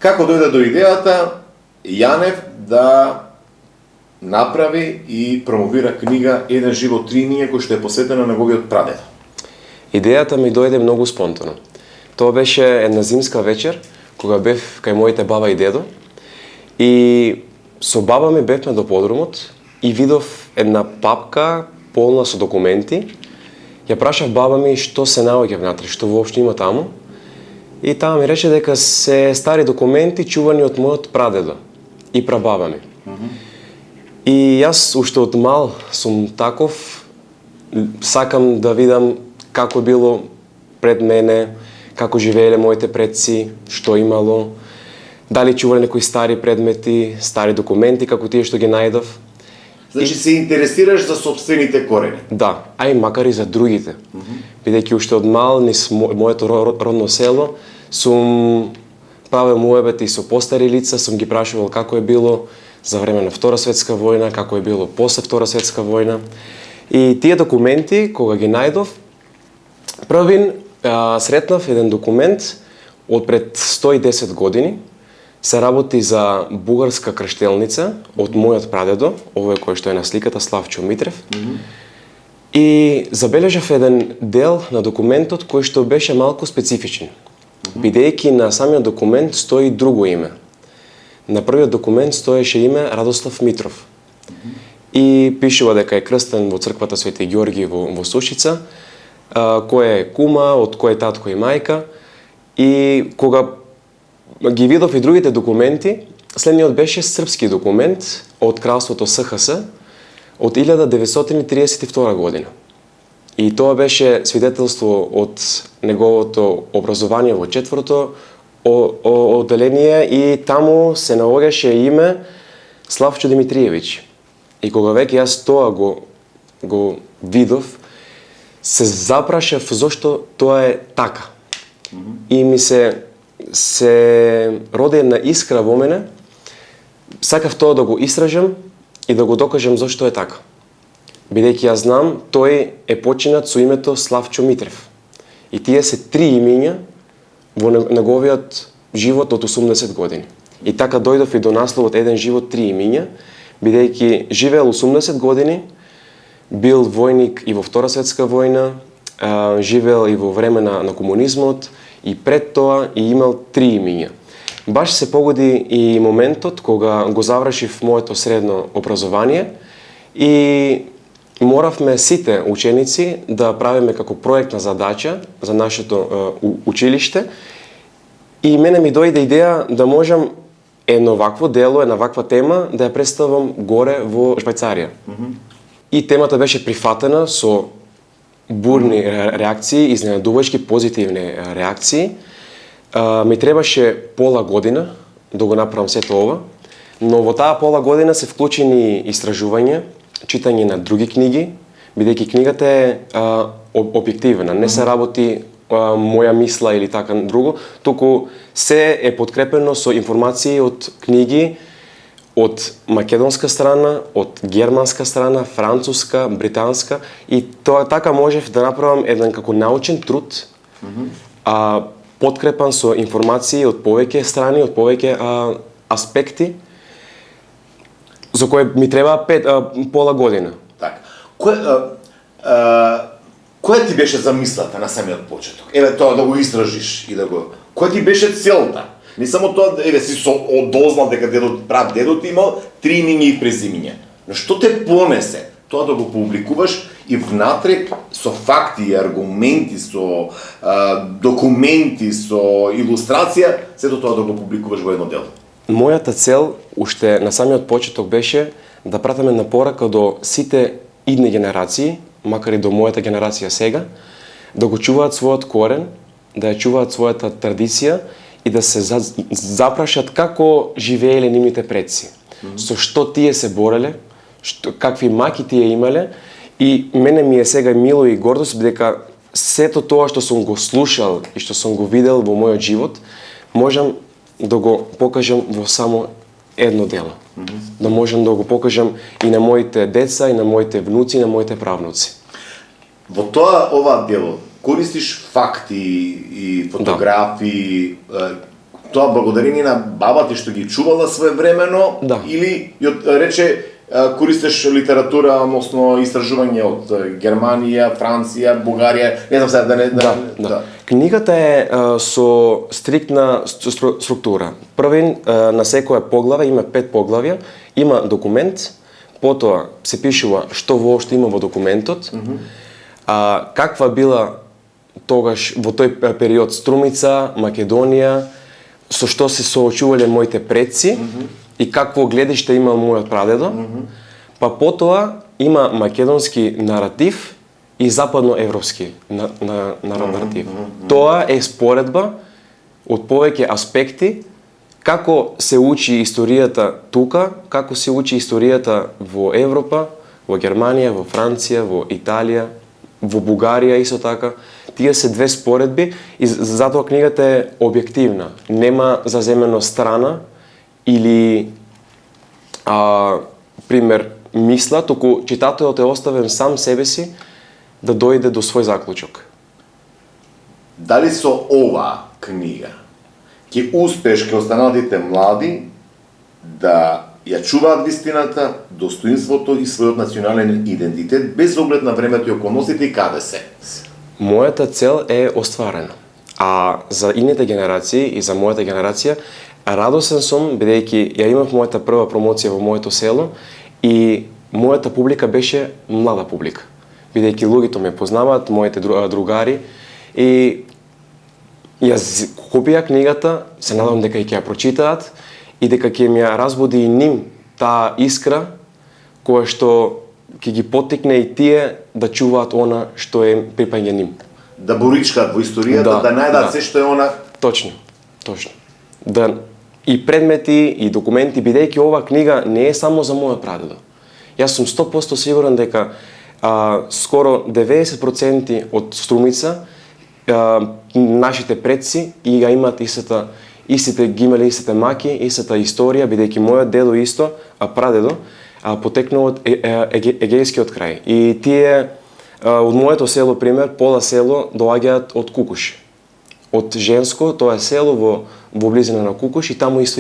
Како дојде до идејата Јанев да направи и промовира книга Еден живот, три имиња, кој што е посветена на неговиот прадедо? Идејата ми дојде многу спонтано. Тоа беше една зимска вечер, кога бев кај моите баба и дедо, и со баба ми бевме до подрумот и видов една папка полна со документи. Ја прашав баба ми што се наоѓа внатре, што воопшто има таму. И таа ми рече дека се стари документи чувани од мојот прадедо и прабаба ми. И јас уште од мал сум таков, сакам да видам како било пред мене, како живееле моите предци, што имало, дали чувале некои стари предмети, стари документи, како тие што ги најдов. Значи се интересираш за сопствените корени? Да, а и макар и за другите. Бидејќи уште од мал низ моето родно село сум правил муебет и со постари лица, сум ги прашувал како е било за време на Втора светска војна, како е било после Втора светска војна. И тие документи, кога ги најдов, првин сретнав еден документ од пред 110 години, се работи за бугарска крштелница од мојот прадедо, овој кој што е на сликата, Славчо Митрев. И забележав еден дел на документот кој што беше малку специфичен, бидејќи на самиот документ стои друго име. На првиот документ стоеше име Радослав Митров. И пишува дека е крстен во црквата Свети Ѓорги во Сушица, кој е кума, од кој е татко и мајка. И кога ги видов и другите документи, следниот беше српски документ од кралството СХС од 1932 година. И тоа беше свидетелство од неговото образование во четврто одделение и таму се наоѓаше име Славчо Димитриевич. И кога веќе јас тоа го видов, се запрашав зошто тоа е така. И ми се роди една искра во мене, сакав тоа да го истражам и да го докажам зошто е така. Бидејќи јас знам, тој е починат со името Славчо Митрев. И тие се три имиња во неговиот живот од 80 години. И така дојдов и до насловот Еден живот, три имиња, бидејќи живеел 80 години, бил војник и во Втора светска војна, живеел и во време на комунизмот, и пред тоа и имал три имиња. Баш се погоди и моментот кога го завршив моето средно образование и моравме сите ученици да правиме како проектна задача за нашето училиште. И мене ми дојде идеја да можам едно вакво дело, една ваква тема да ја представам горе во Швајцарија. И темата беше прифатена со бурни реакции, изненадувачки позитивни реакции. Ми требаше пола година да го направам сето ова, но во таа пола година се вклучени истражување, читање на други книги, бидејќи книгата е објективна, не се работи моја мисла или така друго, туку се е подкрепено со информации од книги од македонска страна, од германска страна, француска, британска, и тоа така можев да направам еден како научен труд, подкрепан со информации од повеќе страни, од повеќе аспекти, за кој ми треба пола година. Така. Која ти беше замислата на самиот почеток? Еве тоа да го истражиш и да го... Која ти беше целта? Не само тоа, еве си дознал дека дедот имал три имиња и презимиња. Но што те понесе тоа да го публикуваш и внатре со факти и аргументи, со документи, со илустрација, сето тоа да го публикуваш во едно дело? Мојата цел уште на самиот почеток беше да пратиме на порака до сите идни генерации, макар и до мојата генерација сега, да го чуваат својот корен, да ја чуваат својата традиција и да се запрашат како живееле нивните предци, со што тие се бореле, какви маки тие имале. И мене ми е сега мило и гордост, бидека сето тоа што сум го слушал и што сум го видел во мојот живот, можам да го покажам во само едно дело. Да можам да го покажам и на моите деца, и на моите внуци, и на моите правнуци. Во ова дело користиш факти и фотографии, тоа благодарение на баба ти што ги чувала своевремено, Да. или рече користеш литература, односно истражување од Германија, Франција, Бугарија, не знам сега Да. Книгата е со стриктна структура. Првин на секое поглаве има 5 поглавја, има документ, потоа се пишува што воопшто има во документот, каква била тогаш во тој период Струмица, Македонија, со што се соочувале моите предци и какво гледиште има мојот прадедо. Па потоа има македонски наратив и западноевропски наратив. Тоа е споредба од повеќе аспекти како се учи историјата тука, како се учи историјата во Европа, во Германија, во Франција, во Италија, во Бугарија исто така. Тие се две споредби и затоа книгата е објективна. Нема заземено страна или пример мисла, туку читателот е оставен сам себе си да дојде до свој заклучок. Дали со оваа книга ќе успееш кај останатите млади да ја чуваат вистината, достоинството и својот национален идентитет без оглед на времето и околностите и каде се? Мојата цел е остварена. А за ините генерации и за мојата генерација, радосен сум бидејќи ја имав мојата прва промоција во моето село и мојата публика беше млада публика. Бидејќи луѓето ме познаваат, моите другари, и јас купија книгата, се надевам дека и ќе ја прочитаат и дека ќе ми ја разбуди и ним таа искра која што ќе ги поттикне и тие да чуваат она што е припаѓа ним. Да боричкаат во историјата, да најдат се што е она. Точно. Да и предмети и документи, бидејќи ова книга не е само за мојот прадедо. Јас сум 100% сигурен дека скоро 90% од Струмица нашите предци и ја имаат ги имале истите маки, истата историја, бидејќи мојот дедо исто, прадедо, потекнува од Егејскиот крај. И тие од моето село, пример, пола село доаѓаат од Кукуш. Од Женско, тоа е село во близина на Кукуш и таму исто